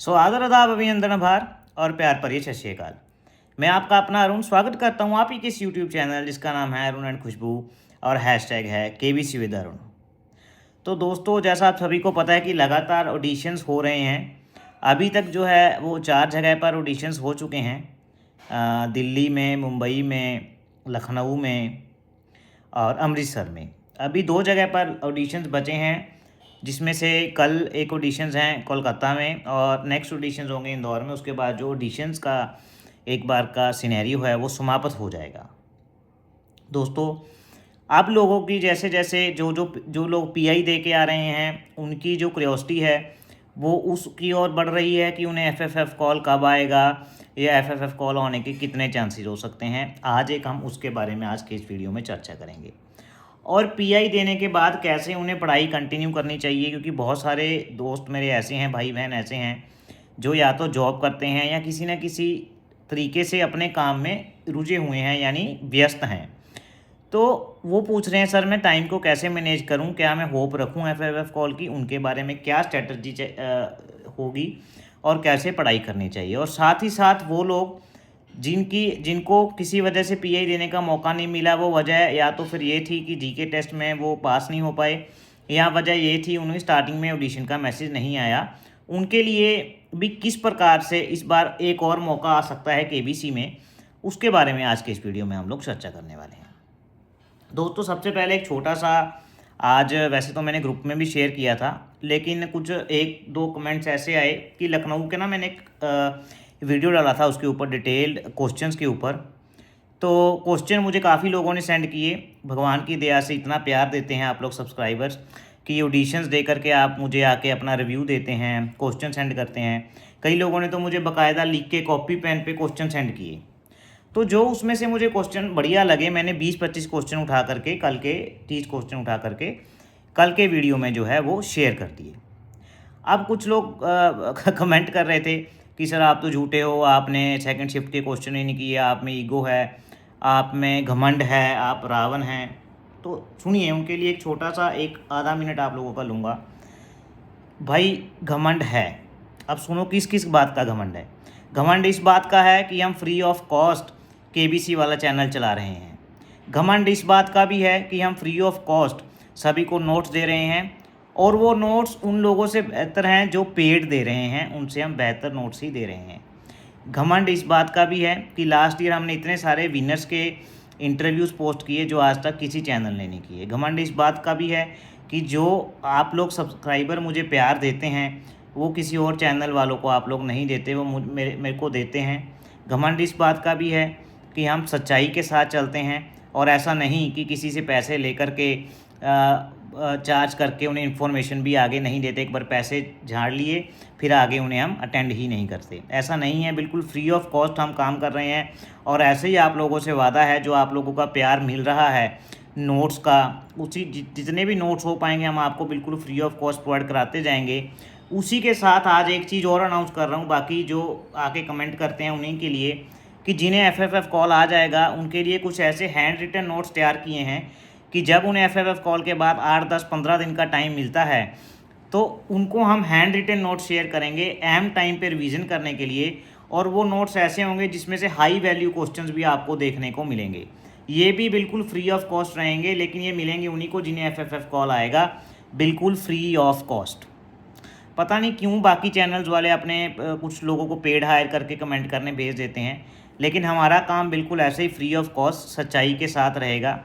आदर आदाब अभिनंदन आभार और प्यार भरी सत श्री अकाल। मैं आपका अपना अरुण स्वागत करता हूँ आप ही के इस यूट्यूब चैनल जिसका नाम है अरुण एंड खुशबू और हैशटैग है KBC विद अरुण। तो दोस्तों, जैसा आप सभी को पता है कि लगातार ऑडिशंस हो रहे हैं। अभी तक जो है वो 4 जगह पर ऑडिशंस हो चुके हैं, दिल्ली में, मुंबई में, लखनऊ में और अमृतसर में। अभी 2 जगह पर ऑडिशंस बचे हैं, जिसमें से कल एक ऑडिशंस हैं कोलकाता में और नेक्स्ट ऑडिशंस होंगे इंदौर में। उसके बाद जो ऑडिशंस का एक बार का सिनेरियो है वो समाप्त हो जाएगा। दोस्तों, आप लोगों की जैसे जैसे जो लोग PI दे के आ रहे हैं उनकी जो क्यूरियोसिटी है वो उसकी ओर बढ़ रही है कि उन्हें FFF कॉल कब आएगा या FFF कॉल होने के कितने चांसेस हो सकते हैं। आज हम उसके बारे में आज के इस वीडियो में चर्चा करेंगे और PI देने के बाद कैसे उन्हें पढ़ाई कंटिन्यू करनी चाहिए, क्योंकि बहुत सारे दोस्त मेरे ऐसे हैं, भाई बहन ऐसे हैं जो या तो जॉब करते हैं या किसी न किसी तरीके से अपने काम में रुझे हुए हैं यानी व्यस्त हैं। तो वो पूछ रहे हैं सर मैं टाइम को कैसे मैनेज करूं, क्या मैं होप रखूं FFF कॉल की, उनके बारे में क्या स्ट्रेटजी होगी और कैसे पढ़ाई करनी चाहिए। और साथ ही साथ वो लोग जिनको किसी वजह से PI देने का मौका नहीं मिला, वो वजह या तो फिर ये थी कि GK टेस्ट में वो पास नहीं हो पाए या वजह ये थी उन्हें स्टार्टिंग में ऑडिशन का मैसेज नहीं आया। उनके लिए भी किस प्रकार से इस बार एक और मौका आ सकता है KBC में, उसके बारे में आज के इस वीडियो में हम लोग चर्चा करने वाले हैं। दोस्तों, सबसे पहले एक छोटा सा, आज वैसे तो मैंने ग्रुप में भी शेयर किया था, लेकिन कुछ 1-2 कमेंट्स ऐसे आए कि लखनऊ के ना मैंने एक वीडियो डाला था उसके ऊपर डिटेल्ड क्वेश्चंस के ऊपर। तो क्वेश्चन मुझे काफ़ी लोगों ने सेंड किए। भगवान की दया से इतना प्यार देते हैं आप लोग सब्सक्राइबर्स कि ऑडिशंस दे करके आप मुझे आके अपना रिव्यू देते हैं, क्वेश्चन सेंड करते हैं। कई लोगों ने तो मुझे बाकायदा लिख के कॉपी पेन पे क्वेश्चन सेंड किए। तो जो उसमें से मुझे क्वेश्चन बढ़िया लगे, मैंने 20-25 क्वेश्चन उठा करके कल के 30 क्वेश्चन उठा करके कल के वीडियो में जो है वो शेयर कर दिए। अब कुछ लोग कमेंट कर रहे थे कि सर आप तो झूठे हो, आपने सेकंड शिफ्ट के क्वेश्चन ही नहीं किए, आप में ईगो है, आप में घमंड है, आप रावण हैं। तो सुनिए, उनके लिए एक छोटा सा एक आधा मिनट आप लोगों का लूँगा। भाई घमंड है, अब सुनो किस किस बात का घमंड है। घमंड इस बात का है कि हम फ्री ऑफ कॉस्ट KBC वाला चैनल चला रहे हैं। घमंड इस बात का भी है कि हम फ्री ऑफ कॉस्ट सभी को नोट्स दे रहे हैं और वो नोट्स उन लोगों से बेहतर हैं जो पेड दे रहे हैं, उनसे हम बेहतर नोट्स ही दे रहे हैं। घमंड इस बात का भी है कि लास्ट ईयर हमने इतने सारे विनर्स के इंटरव्यूज़ पोस्ट किए जो आज तक किसी चैनल ने नहीं किए। घमंड इस बात का भी है कि जो आप लोग सब्सक्राइबर मुझे प्यार देते हैं वो किसी और चैनल वालों को आप लोग नहीं देते, वो मेरे को देते हैं। घमंड इस बात का भी है कि हम सच्चाई के साथ चलते हैं और ऐसा नहीं कि किसी से पैसे लेकर के चार्ज करके उन्हें इन्फॉर्मेशन भी आगे नहीं देते। एक बार पैसे झाड़ लिए फिर आगे उन्हें हम अटेंड ही नहीं करते, ऐसा नहीं है। बिल्कुल फ्री ऑफ कॉस्ट हम काम कर रहे हैं और ऐसे ही आप लोगों से वादा है, जो आप लोगों का प्यार मिल रहा है नोट्स का, उसी जितने भी नोट्स हो पाएंगे हम आपको बिल्कुल फ्री ऑफ कॉस्ट प्रोवाइड कराते जाएंगे। उसी के साथ आज एक चीज़ और अनाउंस कर रहा हूँ, बाकी जो आके कमेंट करते हैं उन्हीं के लिए, कि जिन्हें FFF कॉल आ जाएगा उनके लिए कुछ ऐसे हैंड रिटन नोट्स तैयार किए हैं कि जब उन्हें FFF कॉल के बाद 8, 10, 15 दिन का टाइम मिलता है तो उनको हम हैंड रिटन नोट्स शेयर करेंगे अहम टाइम पे रिवीजन करने के लिए। और वो नोट्स ऐसे होंगे जिसमें से हाई वैल्यू क्वेश्चंस भी आपको देखने को मिलेंगे। ये भी बिल्कुल फ्री ऑफ कॉस्ट रहेंगे, लेकिन ये मिलेंगे उन्हीं को जिन्हें FFF कॉल आएगा, बिल्कुल फ्री ऑफ कॉस्ट। पता नहीं क्यों बाकी चैनल्स वाले अपने कुछ लोगों को पेड हायर करके कमेंट करने भेज देते हैं, लेकिन हमारा काम बिल्कुल ऐसे ही फ्री ऑफ कॉस्ट सच्चाई के साथ रहेगा।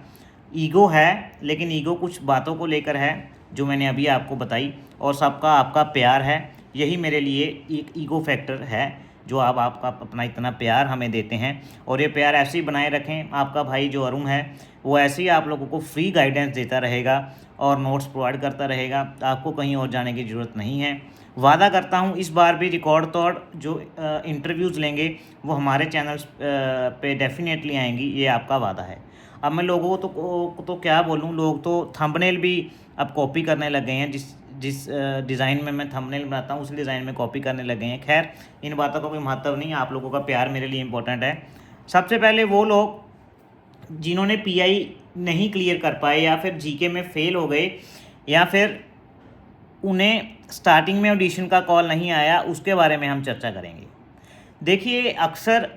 ईगो है, लेकिन ईगो कुछ बातों को लेकर है जो मैंने अभी आपको बताई, और सबका आपका प्यार है, यही मेरे लिए एक ईगो फैक्टर है जो आप आपका अपना इतना प्यार हमें देते हैं। और ये प्यार ऐसे ही बनाए रखें। आपका भाई जो अरुण है वो ऐसे ही आप लोगों को फ्री गाइडेंस देता रहेगा और नोट्स प्रोवाइड करता रहेगा, आपको कहीं और जाने की ज़रूरत नहीं है। वादा करता हूँ इस बार भी रिकॉर्ड तोड़ जो इंटरव्यूज़ लेंगे वो हमारे चैनल्स पे डेफिनेटली आएंगी, ये आपका वादा है। अब मैं लोगों को तो क्या बोलूँ, लोग तो थंबनेल भी अब कॉपी करने लग गए हैं। जिस डिज़ाइन में मैं थंबनेल बनाता हूँ उस डिज़ाइन में कॉपी करने लग गए हैं। खैर, इन बातों का कोई महत्व नहीं, आप लोगों का प्यार मेरे लिए इम्पोर्टेंट है। सबसे पहले वो लोग जिन्होंने PI नहीं क्लियर कर पाए या फिर GK में फेल हो गए या फिर उन्हें स्टार्टिंग में ऑडिशन का कॉल नहीं आया, उसके बारे में हम चर्चा करेंगे। देखिए, अक्सर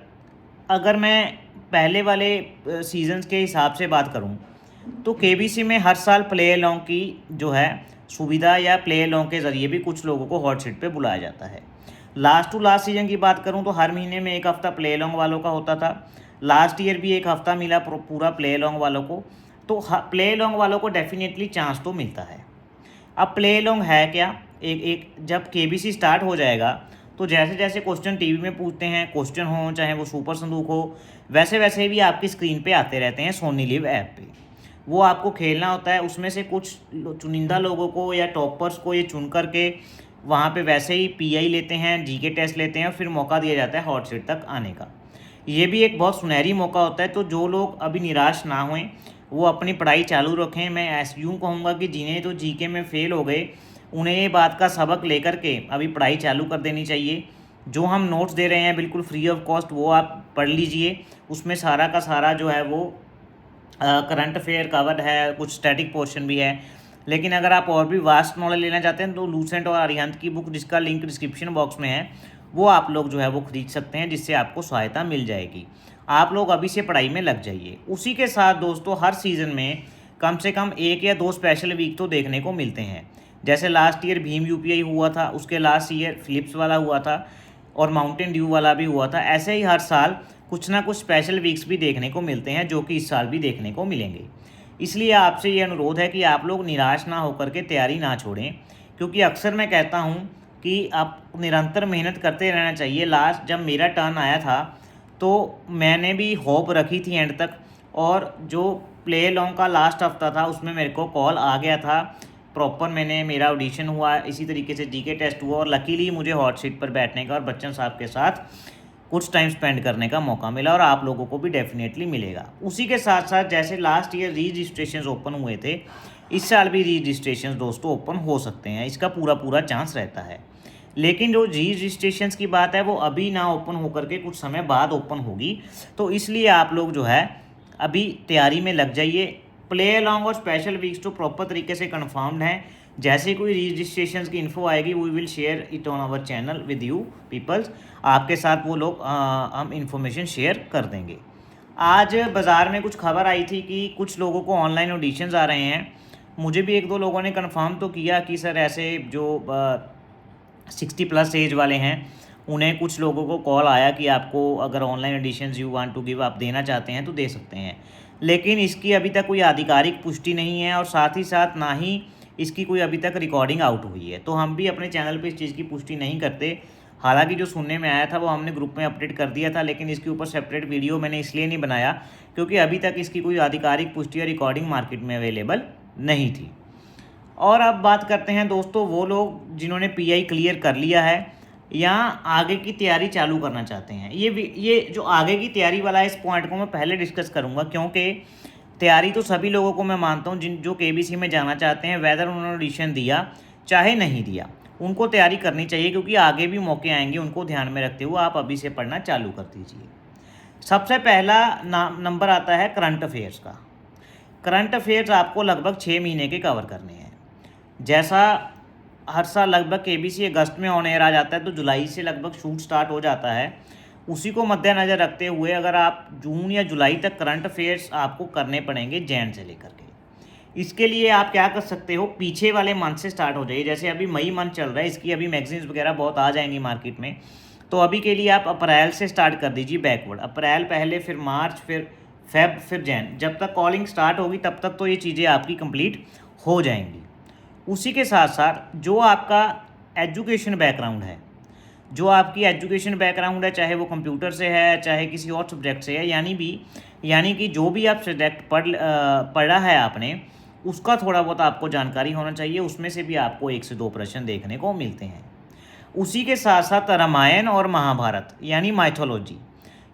अगर मैं पहले वाले सीजन्स के हिसाब से बात करूं तो केबीसी में हर साल प्ले अलॉन्ग की जो है सुविधा या प्ले अलॉन्ग के ज़रिए भी कुछ लोगों को हॉट सीट पे बुलाया जाता है। लास्ट टू लास्ट सीजन की बात करूं तो हर महीने में एक हफ़्ता प्ले अलॉन्ग वालों का होता था। लास्ट ईयर भी एक हफ़्ता मिला पूरा प्ले अलॉन्ग वालों को। तो प्ले अलॉन्ग वालों को डेफिनेटली चांस तो मिलता है। अब प्ले अलॉन्ग है क्या? एक जब केबीसी स्टार्ट हो जाएगा तो जैसे जैसे क्वेश्चन टीवी में पूछते हैं, क्वेश्चन हो चाहे वो सुपर संदूक हो, वैसे वैसे भी आपकी स्क्रीन पे आते रहते हैं सोनी लिव ऐप पे। वो आपको खेलना होता है, उसमें से कुछ चुनिंदा लोगों को या टॉपर्स को ये चुन करके वहाँ पे वैसे ही पीआई लेते हैं, जीके टेस्ट लेते हैं और फिर मौका दिया जाता है हॉट सीट तक आने का। ये भी एक बहुत सुनहरी मौका होता है, तो जो लोग अभी निराश ना हों वो अपनी पढ़ाई चालू रखें। मैं ऐसे यूँ कहूँगा कि जिन्हें तो जीके में फ़ेल हो गए उन्हें ये बात का सबक लेकर के अभी पढ़ाई चालू कर देनी चाहिए। जो हम नोट्स दे रहे हैं बिल्कुल फ्री ऑफ कॉस्ट, वो आप पढ़ लीजिए। उसमें सारा का सारा जो है वो करंट अफेयर कवर्ड है, कुछ स्टैटिक पोर्शन भी है। लेकिन अगर आप और भी वास्ट नॉलेज लेना चाहते हैं तो लूसेंट और अरिहंत की बुक, जिसका लिंक डिस्क्रिप्शन बॉक्स में है, वो आप लोग जो है वो खरीद सकते हैं, जिससे आपको सहायता मिल जाएगी। आप लोग अभी से पढ़ाई में लग जाइए। उसी के साथ दोस्तों हर सीज़न में कम से कम 1 या 2 स्पेशल वीक तो देखने को मिलते हैं। जैसे लास्ट ईयर भीम यूपीआई हुआ था, उसके लास्ट ईयर फिलिप्स वाला हुआ था और माउंटेन ड्यू वाला भी हुआ था। ऐसे ही हर साल कुछ ना कुछ स्पेशल वीक्स भी देखने को मिलते हैं, जो कि इस साल भी देखने को मिलेंगे। इसलिए आपसे ये अनुरोध है कि आप लोग निराश ना होकर के तैयारी ना छोड़ें, क्योंकि अक्सर मैं कहता हूँ कि आप निरंतर मेहनत करते रहना चाहिए। लास्ट जब मेरा टर्न आया था तो मैंने भी होप रखी थी एंड तक, और जो प्ले अलॉन्ग का लास्ट हफ्ता था उसमें मेरे को कॉल आ गया था प्रॉपर। मेरा ऑडिशन हुआ, इसी तरीके से जीके टेस्ट हुआ और लकीली मुझे हॉट सीट पर बैठने का और बच्चन साहब के साथ कुछ टाइम स्पेंड करने का मौका मिला, और आप लोगों को भी डेफिनेटली मिलेगा। उसी के साथ साथ जैसे लास्ट ईयर रजिस्ट्रेशन ओपन हुए थे, इस साल भी रजिस्ट्रेशन दोस्तों ओपन हो सकते हैं, इसका पूरा चांस रहता है। लेकिन जो रजिस्ट्रेशन की बात है वो अभी ना ओपन होकर के कुछ समय बाद ओपन होगी, तो इसलिए आप लोग जो है अभी तैयारी में लग जाइए। प्ले अलॉन्ग और स्पेशल वीक्स तो प्रॉपर तरीके से कन्फर्म्ड हैं। जैसे कोई रजिस्ट्रेशन की इन्फो आएगी we will share it on our channel with you peoples. आपके साथ वो लोग हम इंफॉर्मेशन शेयर कर देंगे। आज बाज़ार में कुछ खबर आई थी कि कुछ लोगों को ऑनलाइन ऑडिशंस आ रहे हैं। मुझे भी 1-2 लोगों ने कंफर्म तो किया कि सर ऐसे जो 60+ एज वाले हैं उन्हें कुछ लोगों को कॉल आया कि आपको अगर online auditions you want to give आप देना चाहते हैं तो दे सकते हैं। लेकिन इसकी अभी तक कोई आधिकारिक पुष्टि नहीं है और साथ ही साथ ना ही इसकी कोई अभी तक रिकॉर्डिंग आउट हुई है। तो हम भी अपने चैनल पे इस चीज़ की पुष्टि नहीं करते। हालांकि जो सुनने में आया था वो हमने ग्रुप में अपडेट कर दिया था, लेकिन इसके ऊपर सेपरेट वीडियो मैंने इसलिए नहीं बनाया क्योंकि अभी तक इसकी कोई आधिकारिक पुष्टि या रिकॉर्डिंग मार्केट में अवेलेबल नहीं थी। और अब बात करते हैं दोस्तों वो लोग जिन्होंने पीआई क्लियर कर लिया है या आगे की तैयारी चालू करना चाहते हैं। ये जो आगे की तैयारी वाला है, इस पॉइंट को मैं पहले डिस्कस करूंगा, क्योंकि तैयारी तो सभी लोगों को मैं मानता हूं जो केबीसी में जाना चाहते हैं, वेदर उन्होंने ऑडिशन दिया चाहे नहीं दिया, उनको तैयारी करनी चाहिए क्योंकि आगे भी मौके आएंगे। उनको ध्यान में रखते हुए आप अभी से पढ़ना चालू कर दीजिए। सबसे पहला नंबर आता है करंट अफेयर्स का। करंट अफेयर्स आपको लगभग 6 महीने के कवर करने हैं। जैसा हर साल लगभग केबीसी अगस्त में ऑन एयर आ जाता है, तो जुलाई से लगभग शूट स्टार्ट हो जाता है। उसी को मद्देनज़र रखते हुए अगर आप जून या जुलाई तक करंट अफेयर्स आपको करने पड़ेंगे जैन से लेकर के। इसके लिए आप क्या कर सकते हो, पीछे वाले मंथ से स्टार्ट हो जाइए। जैसे अभी मई मंथ चल रहा है, इसकी अभी मैगजीन्स वगैरह बहुत आ जाएंगी मार्केट में, तो अभी के लिए आप अप्रैल से स्टार्ट कर दीजिए बैकवर्ड। अप्रैल पहले, फिर मार्च, फिर फेब, फिर जैन। जब तक कॉलिंग स्टार्ट होगी तब तक तो ये चीज़ें आपकी कंप्लीट हो जाएंगी। उसी के साथ साथ जो आपका एजुकेशन बैकग्राउंड है, चाहे वो कंप्यूटर से है चाहे किसी और सब्जेक्ट से है, यानी कि जो भी आप सब्जेक्ट पढ़ा है आपने, उसका थोड़ा बहुत आपको जानकारी होना चाहिए। उसमें से भी आपको 1 से 2 प्रश्न देखने को मिलते हैं। उसी के साथ साथ रामायण और महाभारत यानी माइथोलॉजी,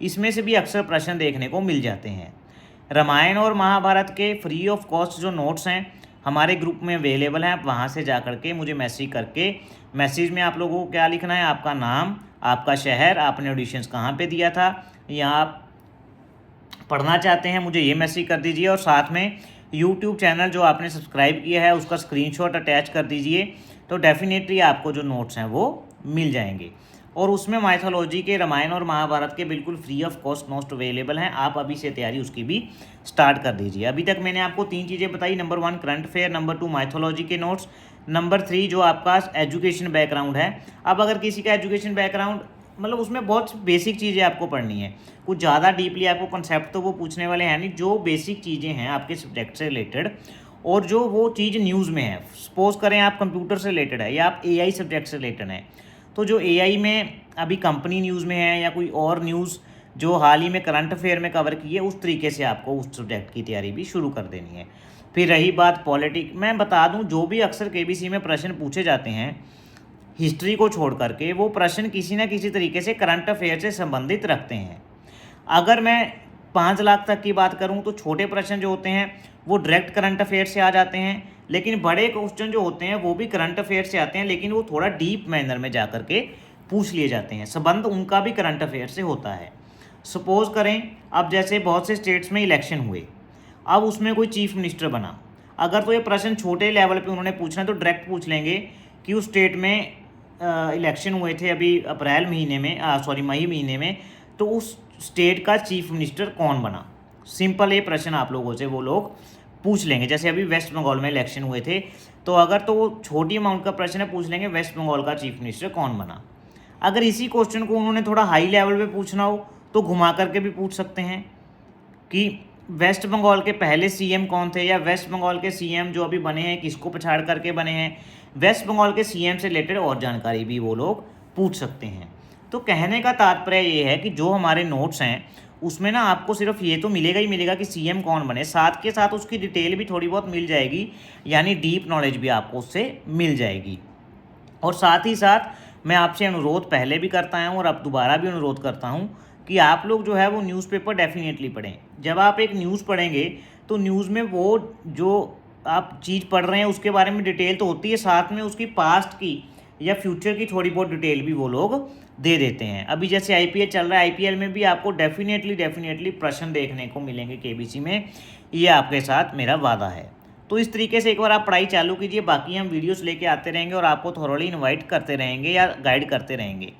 इसमें से भी अक्सर प्रश्न देखने को मिल जाते हैं। रामायण और महाभारत के फ्री ऑफ कॉस्ट जो नोट्स हैं हमारे ग्रुप में अवेलेबल हैं। आप वहाँ से जा करके मुझे मैसेज करके, मैसेज में आप लोगों को क्या लिखना है, आपका नाम, आपका शहर, आपने ऑडिशंस कहाँ पे दिया था, या आप पढ़ना चाहते हैं, मुझे ये मैसेज कर दीजिए। और साथ में यूट्यूब चैनल जो आपने सब्सक्राइब किया है उसका स्क्रीनशॉट अटैच कर दीजिए। तो डेफिनेटली आपको जो नोट्स हैं वो मिल जाएंगे। और उसमें माइथोलॉजी के रामायण और महाभारत के बिल्कुल free of cost notes available हैं। आप अभी से तैयारी उसकी भी स्टार्ट कर दीजिए। अभी तक मैंने आपको 3 चीज़ें बताई, number 1 current affair, number 2 mythology के नोट्स, नंबर 3 जो आपका एजुकेशन बैकग्राउंड है। अब अगर किसी का एजुकेशन बैकग्राउंड मतलब उसमें बहुत बेसिक चीज़ें आपको पढ़नी है, कुछ ज़्यादा डीपली आपको कंसेप्ट तो वो पूछने वाले हैं नहीं, जो बेसिक चीज़ें हैं आपके सब्जेक्ट से रिलेटेड और जो वो चीज़ न्यूज़ में है, सपोज करें आप कंप्यूटर से रिलेटेड है या आप एआई सब्जेक्ट से रिलेटेड है, तो जो एआई में अभी कंपनी न्यूज़ में है या कोई और न्यूज़ जो हाल ही में करंट अफेयर में कवर की है, उस तरीके से आपको उस सब्जेक्ट की तैयारी भी शुरू कर देनी है। फिर रही बात पॉलिटिक्स, मैं बता दूं जो भी अक्सर केबीसी में प्रश्न पूछे जाते हैं हिस्ट्री को छोड़ करके, वो प्रश्न किसी ना किसी तरीके से करंट अफेयर से संबंधित रखते हैं। अगर मैं 5 लाख तक की बात करूं तो छोटे प्रश्न जो होते हैं वो डायरेक्ट करंट अफेयर से आ जाते हैं, लेकिन बड़े क्वेश्चन जो होते हैं वो भी करंट अफेयर से आते हैं, लेकिन वो थोड़ा डीप मैनर में जा करके पूछ लिए जाते हैं। संबंध उनका भी करंट अफेयर से होता है। सपोज करें अब जैसे बहुत से स्टेट्स में इलेक्शन हुए, अब उसमें कोई चीफ मिनिस्टर बना, अगर तो ये प्रश्न छोटे लेवल पे उन्होंने पूछना तो डायरेक्ट पूछ लेंगे कि उस स्टेट में इलेक्शन हुए थे अभी अप्रैल महीने में, मई महीने में, तो उस स्टेट का चीफ मिनिस्टर कौन बना। सिंपल ये प्रश्न आप लोगों से वो लोग पूछ लेंगे। जैसे अभी वेस्ट बंगाल में इलेक्शन हुए थे, तो अगर तो वो छोटी अमाउंट का प्रश्न है, पूछ लेंगे वेस्ट बंगाल का चीफ मिनिस्टर कौन बना। अगर इसी क्वेश्चन को उन्होंने थोड़ा हाई लेवल पे पूछना हो तो घुमा करके भी पूछ सकते हैं कि वेस्ट बंगाल के पहले सीएम कौन थे, या वेस्ट बंगाल के सीएम जो अभी बने हैं किसको पछाड़ करके बने हैं। वेस्ट बंगाल के सीएम से रिलेटेड और जानकारी भी वो लोग पूछ सकते हैं। तो कहने का तात्पर्य ये है कि जो हमारे नोट्स हैं उसमें ना आपको सिर्फ ये तो मिलेगा ही मिलेगा कि सीएम कौन बने, साथ के साथ उसकी डिटेल भी थोड़ी बहुत मिल जाएगी, यानी डीप नॉलेज भी आपको उससे मिल जाएगी। और साथ ही साथ मैं आपसे अनुरोध पहले भी करता हूँ और अब दोबारा भी अनुरोध करता हूँ कि आप लोग जो है वो न्यूज़पेपर डेफिनेटली पढ़ें। जब आप एक न्यूज़ पढ़ेंगे तो न्यूज़ में वो जो आप चीज़ पढ़ रहे हैं उसके बारे में डिटेल तो होती है, साथ में उसकी पास्ट की या फ्यूचर की थोड़ी बहुत डिटेल भी वो लोग दे देते हैं। अभी जैसे आईपीएल चल रहा है, आईपीएल में भी आपको डेफिनेटली प्रश्न देखने को मिलेंगे केबीसी में, ये आपके साथ मेरा वादा है। तो इस तरीके से एक बार आप पढ़ाई चालू कीजिए, बाकी हम वीडियोस लेके आते रहेंगे और आपको थोरोली इनवाइट करते रहेंगे या गाइड करते रहेंगे।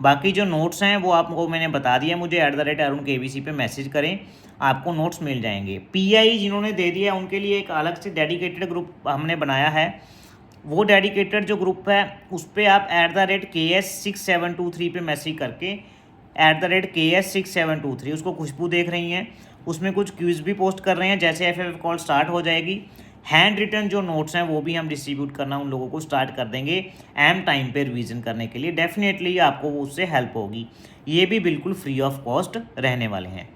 बाकी जो नोट्स हैं वो आपको मैंने बता दिया, मुझे @arun_kbc पे मैसेज करें, आपको नोट्स मिल जाएंगे। पीआई जिन्होंने दे दिया उनके लिए एक अलग से डेडिकेटेड ग्रुप हमने बनाया है। वो डेडिकेटेड जो ग्रुप है उस पर आप @KS6723 पे मैसेज करके @KS6723 उसको खुशबू देख रही हैं, उसमें कुछ क्विज़ भी पोस्ट कर रहे हैं। जैसे एफएफ कॉल स्टार्ट हो जाएगी, हैंड रिटन जो नोट्स हैं वो भी हम डिस्ट्रीब्यूट करना उन लोगों को स्टार्ट कर देंगे एम टाइम पे रिवीजन करने के लिए। डेफिनेटली आपको वो उससे हेल्प होगी, ये भी बिल्कुल फ्री ऑफ कॉस्ट रहने वाले हैं।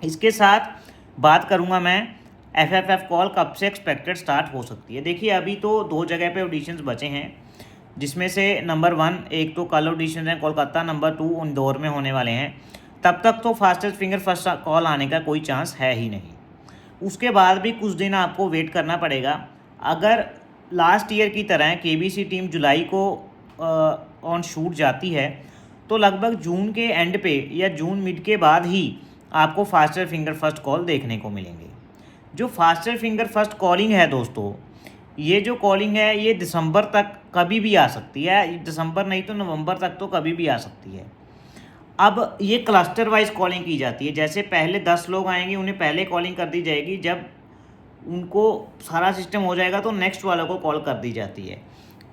इसके साथ बात करूँगा मैं एफएफ कॉल कब से एक्सपेक्टेड स्टार्ट हो सकती है। देखिए अभी तो 2 जगह पे ऑडिशंस बचे हैं, जिसमें से नंबर 1 एक तो कल ऑडिशन है कोलकाता, नंबर 2 इंदौर में होने वाले हैं। तब तक तो फास्टेस्ट फिंगर फर्स्ट कॉल आने का कोई चांस है ही नहीं। उसके बाद भी कुछ दिन आपको वेट करना पड़ेगा। अगर लास्ट ईयर की तरह केबीसी टीम जुलाई को ऑन शूट जाती है तो लगभग जून के एंड पे या जून मिड के बाद ही आपको फास्टर फिंगर फर्स्ट कॉल देखने को मिलेंगे। जो फास्टर फिंगर फर्स्ट कॉलिंग है दोस्तों, ये जो कॉलिंग है ये दिसंबर तक कभी भी आ सकती है, दिसंबर नहीं तो नवंबर तक तो कभी भी आ सकती है। अब ये क्लस्टर वाइज कॉलिंग की जाती है, जैसे पहले 10 लोग आएंगे उन्हें पहले कॉलिंग कर दी जाएगी, जब उनको सारा सिस्टम हो जाएगा तो नेक्स्ट वालों को कॉल कर दी जाती है।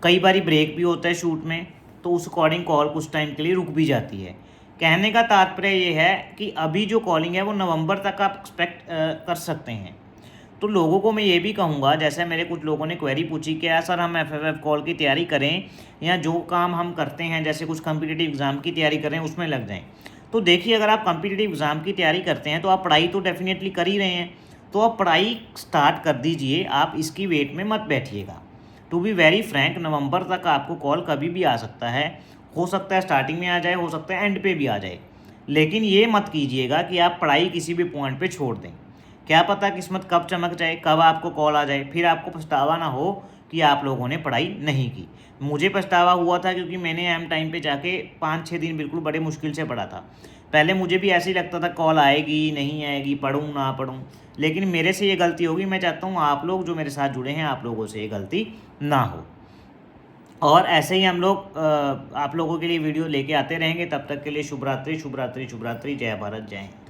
कई बार ब्रेक भी होता है शूट में, तो उस अकॉर्डिंग कॉल कुछ टाइम के लिए रुक भी जाती है। कहने का तात्पर्य ये है कि अभी जो कॉलिंग है वो नवंबर तक आप एक्सपेक्ट कर सकते हैं। तो लोगों को मैं ये भी कहूँगा, जैसे मेरे कुछ लोगों ने क्वेरी पूछी कि यार सर हम एफएफ कॉल की तैयारी करें या जो काम हम करते हैं जैसे कुछ कॉम्पिटिटिव एग्ज़ाम की तैयारी करें उसमें लग जाएं। तो देखिए अगर आप कॉम्पिटिटिव एग्ज़ाम की तैयारी करते हैं तो आप पढ़ाई तो डेफिनेटली कर ही रहे हैं, तो आप पढ़ाई स्टार्ट कर दीजिए, आप इसकी वेट में मत बैठिएगा। टू बी वेरी फ्रैंक, नवंबर तक आपको कॉल कभी भी आ सकता है, हो सकता है स्टार्टिंग में आ जाए, हो सकता है एंड पे भी आ जाए, लेकिन ये मत कीजिएगा कि आप पढ़ाई किसी भी पॉइंट पे छोड़ दें। क्या पता किस्मत कब चमक जाए, कब आपको कॉल आ जाए, फिर आपको पछतावा ना हो कि आप लोगों ने पढ़ाई नहीं की। मुझे पछतावा हुआ था क्योंकि मैंने एम टाइम पे जाके 5-6 दिन बिल्कुल बड़े मुश्किल से पढ़ा था। पहले मुझे भी ऐसे ही लगता था कॉल आएगी नहीं आएगी, पढ़ूँ ना पढ़ूँ, लेकिन मेरे से ये गलती होगी। मैं चाहता हूँ आप लोग जो मेरे साथ जुड़े हैं आप लोगों से ये गलती ना हो। और ऐसे ही हम लोग आप लोगों के लिए वीडियो लेके आते रहेंगे। तब तक के लिए शुभ रात्रि, शुभ रात्रि, शुभ रात्रि। जय भारत, जय हिंद।